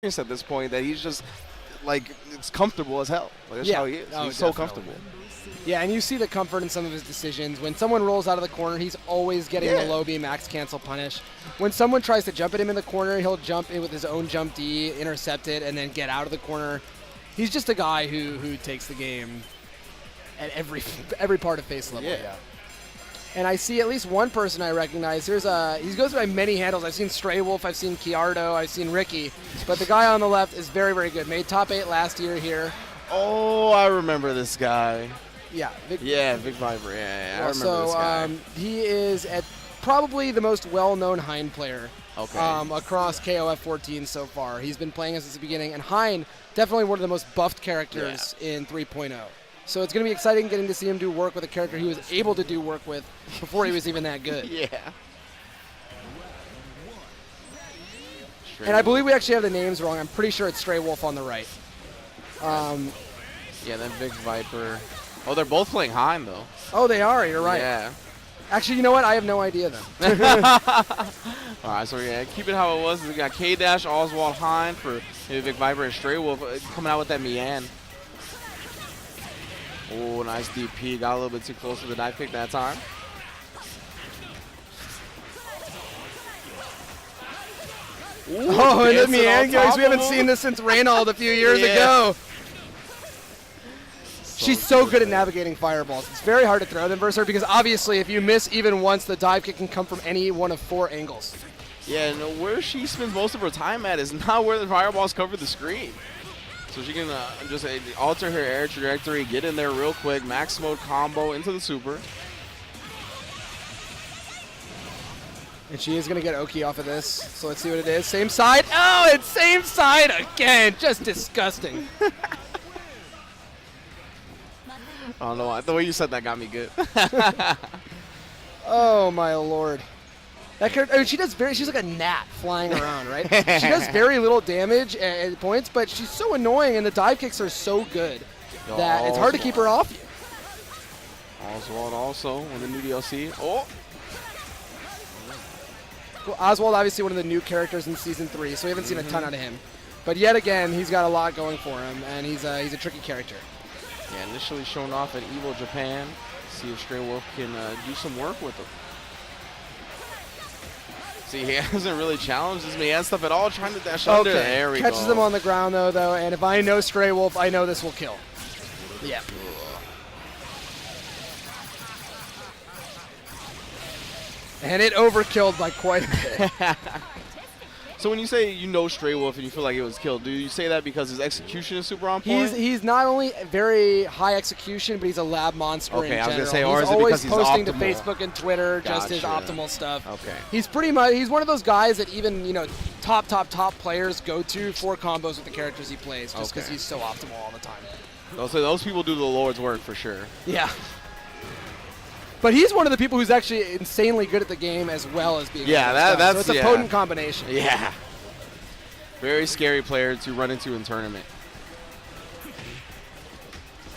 at this point that he's just like it's comfortable as hell. Like, that's how he is. Oh, he's so comfortable. Yeah, and you see the comfort in some of his decisions. When someone rolls out of the corner, he's always getting the low B max cancel punish. When someone tries to jump at him in the corner, he'll jump in with his own jump D, intercept it, and then get out of the corner. He's just a guy who takes the game at every part of face level. Yeah. And I see at least one person I recognize. He goes by many handles. I've seen Straywolf, I've seen Kiardo, I've seen Ricky. But the guy on the left is very, very good. Made top 8 last year here. Oh, I remember this guy. Yeah. VicViper. Yeah, I remember this guy. He is probably the most well-known Hein player Okay. across KOF 14 so far. He's been playing since the beginning. And Hein, definitely one of the most buffed characters in 3.0. So it's going to be exciting getting to see him do work with a character he was able to do work with before he was even that good. Yeah. And I believe we actually have the names wrong. I'm pretty sure it's Straywolf on the right. Yeah, then VicViper. Oh, they're both playing Hein, though. Oh, they are. You're right. Yeah. Actually, you know what? I have no idea then. All right, so yeah, keep it how it was. We got K-Dash, Oswald, Hein for maybe VicViper and Straywolf coming out with that Mian. Oh, nice DP. Got a little bit too close to the dive pick that time. Ooh, and the Mian, guys, we haven't seen this since Reynold a few years ago. She's so good at navigating fireballs. It's very hard to throw them versus her because obviously if you miss even once, the dive kick can come from any one of 4 angles. Yeah, and where she spends most of her time at is not where the fireballs cover the screen. So she can just alter her air trajectory, get in there real quick, max mode combo into the super. And she is going to get Oki off of this. So let's see what it is. Same side. Oh, it's same side again. Just disgusting. I don't know why. The way you said that got me good. Oh, my Lord. That character, I mean, she's like a gnat flying around, right? She does very little damage at points, but she's so annoying, and the dive kicks are so good that it's hard to keep her off you. Oswald also in the new DLC. Oh! Well, Oswald, obviously one of the new characters in Season 3, so we haven't seen a ton out of him. But yet again, he's got a lot going for him, and he's a tricky character. Yeah, initially shown off at Evo Japan. See if Straywolf can do some work with him. See, he hasn't really challenged his Mian stuff at all, trying to dash under. There we go. Catches him on the ground, though, and if I know Straywolf, I know this will kill. Yeah. And it overkilled by quite a bit. So when you say you know Straywolf and you feel like it was killed, do you say that because his execution is super on point? He's not only very high execution, but he's a lab monster in general. I was going to say, or is he's it because he's always posting to optimal? Facebook and Twitter just his optimal stuff. Okay. He's one of those guys that even, top players go to for combos with the characters he plays just because he's so optimal all the time. So those people do the Lord's work for sure. Yeah. But he's one of the people who's actually insanely good at the game as well as being that's so it's a potent combination. Yeah. Very scary player to run into in tournament.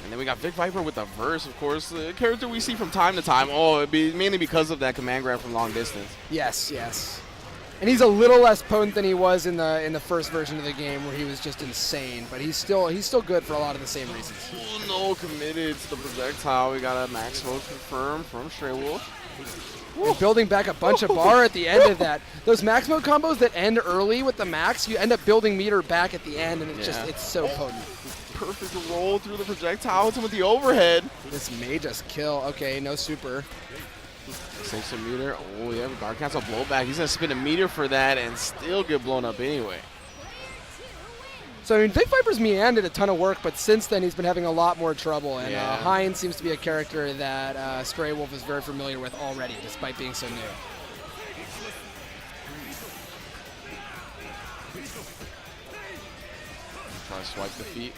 And then we got VicViper with the verse, of course, the character we see from time to time. Oh, it'd be mainly because of that command grab from long distance. Yes. And he's a little less potent than he was in the first version of the game where he was just insane, but he's still good for a lot of the same reasons. Ooh, no, committed to the projectile. We got a max mode confirmed from Straywolf. And building back a bunch of bar at the end of that. Those max mode combos that end early with the max, you end up building meter back at the end, and it's so potent. Perfect roll through the projectile with the overhead. This may just kill. Okay, no super. Save some meter. Oh, yeah, guard cancel blowback. He's going to spin a meter for that and still get blown up anyway. So, I mean, VicViper's Mian did a ton of work, but since then he's been having a lot more trouble. And Hein seems to be a character that Straywolf is very familiar with already, despite being so new. Try to swipe the feet.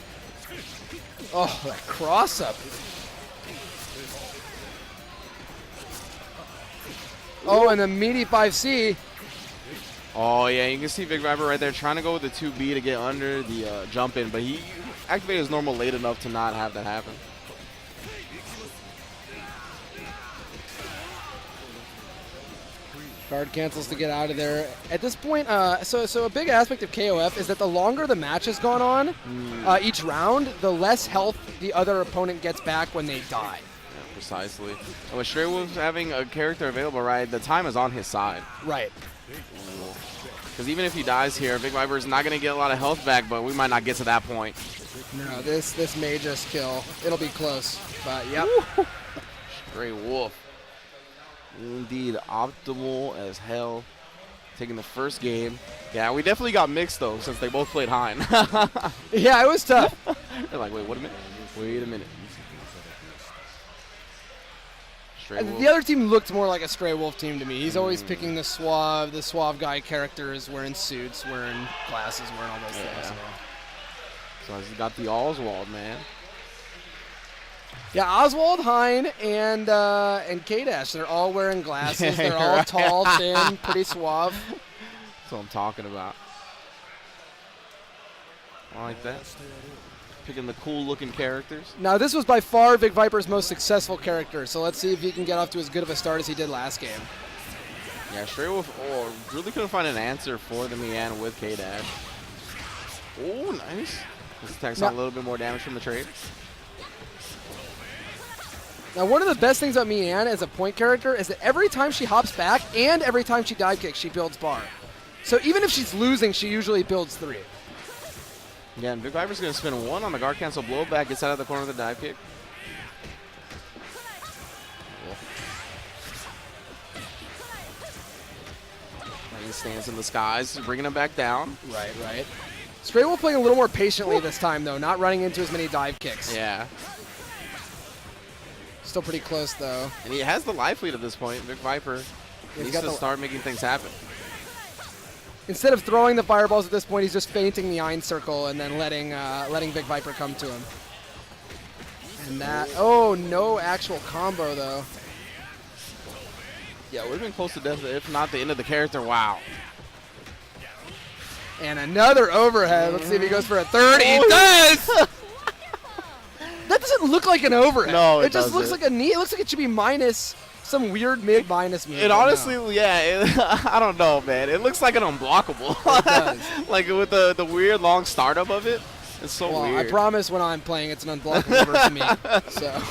Oh, that cross-up. Oh, and the meaty 5C. Oh, yeah, you can see VicViper right there trying to go with the 2B to get under the jump in, but he activated his normal late enough to not have that happen. Guard cancels to get out of there. At this point, so a big aspect of KOF is that the longer the match has gone on, each round, the less health the other opponent gets back when they die. Yeah, precisely. And with Straywolf having a character available, right, the time is on his side. Right. Because even if he dies here, VicViper is not going to get a lot of health back, but we might not get to that point. No, this may just kill. It'll be close, but yep. Straywolf. Indeed, optimal as hell. Taking the first game. Yeah, we definitely got mixed, though, since they both played Hein. Yeah, it was tough. They're like, wait, what a minute. Wait a minute. The other team looked more like a Straywolf team to me. He's always picking the suave guy characters, wearing suits, wearing glasses, wearing all those things. So he's got the Oswald, man. Yeah, Oswald, Hein, and K-Dash, they're all wearing glasses. They're all tall, thin, pretty suave. That's what I'm talking about. I like that. Picking the cool-looking characters. Now, this was by far VicViper's most successful character, so let's see if he can get off to as good of a start as he did last game. Yeah, Straywolf really couldn't find an answer for the Mian with K-Dash. Oh, nice. This attacks on a little bit more damage from the trade. Now, one of the best things about Mian as a point character is that every time she hops back and every time she dive kicks, she builds bar. So even if she's losing, she usually builds 3. Yeah, and VicViper's going to spin 1 on the guard cancel blowback, gets out of the corner of the dive kick. He stands in the skies, bringing him back down. Right. Straywolf playing a little more patiently this time, though, not running into as many dive kicks. Yeah. Still pretty close, though. And he has the life lead at this point. VicViper needs to start making things happen. Instead of throwing the fireballs at this point, he's just feinting the Ein circle and then letting VicViper come to him. And that, oh, no actual combo, though. Yeah, we've been close to death, if not the end of the character. Wow. And another overhead. Let's see if he goes for a third. He does! That doesn't look like an overhead. No, it just looks like a knee. It looks like it should be minus some weird mid-minus move. It honestly, yeah, I don't know, man. It looks like an unblockable. It does. Like with the weird long startup of it. It's so weird. I promise when I'm playing, it's an unblockable for me. So.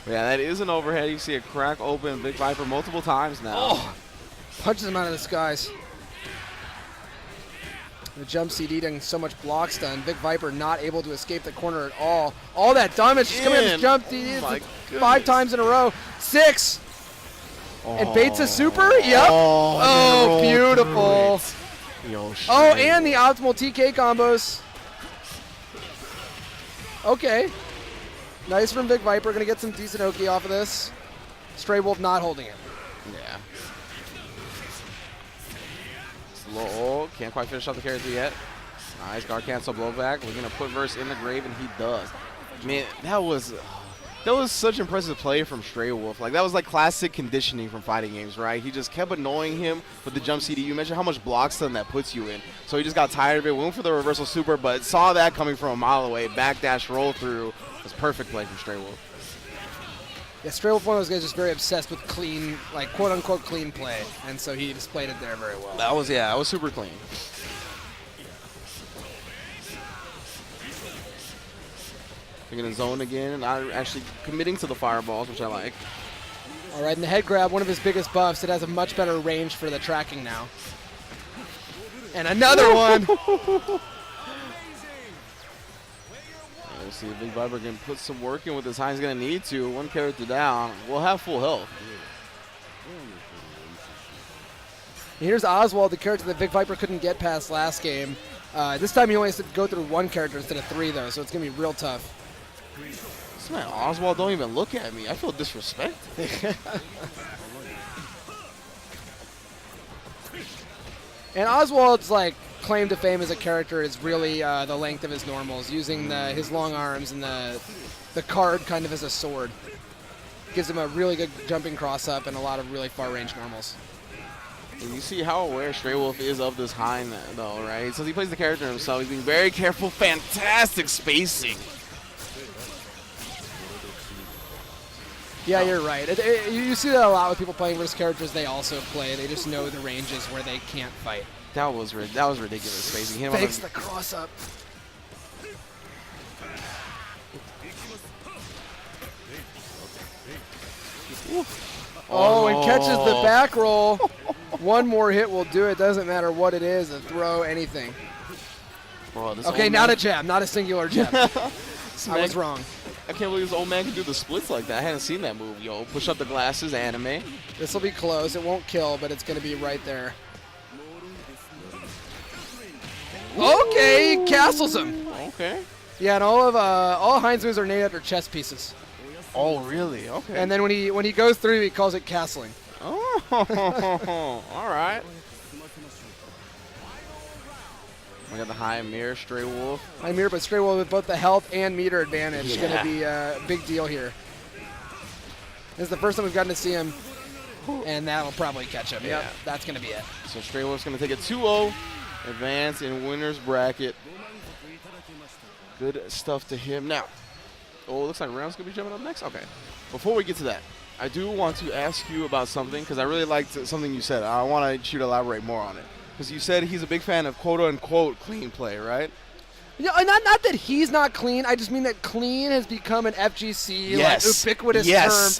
Yeah, that is an overhead. You see it crack open VicViper multiple times now. Oh, punches him out of the skies. The jump CD doing so much block stun. VicViper not able to escape the corner at all. All that damage just coming out of his jump CD 5 times in a row. 6. And baits a super. Yep. Oh, beautiful. Oh, and the optimal TK combos. Okay. Nice from VicViper. Going to get some decent Oki off of this. Straywolf not holding it. Yeah. Slow. Can't quite finish off the character yet. Nice guard cancel blowback. We're going to put Verse in the grave, and he does. Man, that was such impressive play from Straywolf. Like, that was like classic conditioning from fighting games, right? He just kept annoying him with the jump CD. You mentioned how much block stun that puts you in. So he just got tired of it, went for the reversal super, but saw that coming from a mile away. Backdash roll through. It was perfect play from Straywolf. Yeah, Straywolf, one of those guys, just very obsessed with clean, like quote-unquote clean play, and so he displayed it there very well. That was super clean. Picking the zone again, and not actually committing to the fireballs, which I like. All right, and the head grab, one of his biggest buffs. It has a much better range for the tracking now. And another one. We'll see if VicViper can put some work in with this. Hein's going to need to. One character down. We'll have full health. Here's Oswald, the character that VicViper couldn't get past last game. This time he only has to go through 1 character instead of 3, though, so it's going to be real tough. This man, Oswald, don't even look at me. I feel disrespected. And Oswald's like claim to fame as a character is really the length of his normals, using his long arms and the card kind of as a sword. Gives him a really good jumping cross-up and a lot of really far-range normals. And you see how aware Straywolf is of this Hein, though, right? So he plays the character himself. He's being very careful. Fantastic spacing. Yeah, you're right. You see that a lot with people playing versus characters they also play. They just know the ranges where they can't fight. That was ridiculous, spacing. Him Fakes the cross up. Oh, and catches the back roll. One more hit will do it. Doesn't matter what it is, a throw, anything. Bro, Okay, not a jab, not a singular jab. I was wrong. I can't believe this old man can do the splits like that. I hadn't seen that move, yo. Push up the glasses, anime. This will be close. It won't kill, but it's going to be right there. Okay, he castles him. Okay. Yeah, and all Heinz moves are named after chess pieces. Oh, really? Okay. And then when he goes through, he calls it castling. Oh, all right. We got the high mirror, Straywolf. High mirror, but Straywolf with both the health and meter advantage. Yeah. Going to be a big deal here. This is the first time we've gotten to see him, and that'll probably catch him. Yeah. Yep, that's going to be it. So Straywolf's going to take a 2-0, advance in winner's bracket. Good stuff to him. Now, oh, it looks like Round's going to be jumping up next. Okay. Before we get to that, I do want to ask you about something because I really liked something you said. I want you to elaborate more on it. Because you said he's a big fan of quote-unquote clean play, right? No, not that he's not clean. I just mean that clean has become an FGC like, ubiquitous term for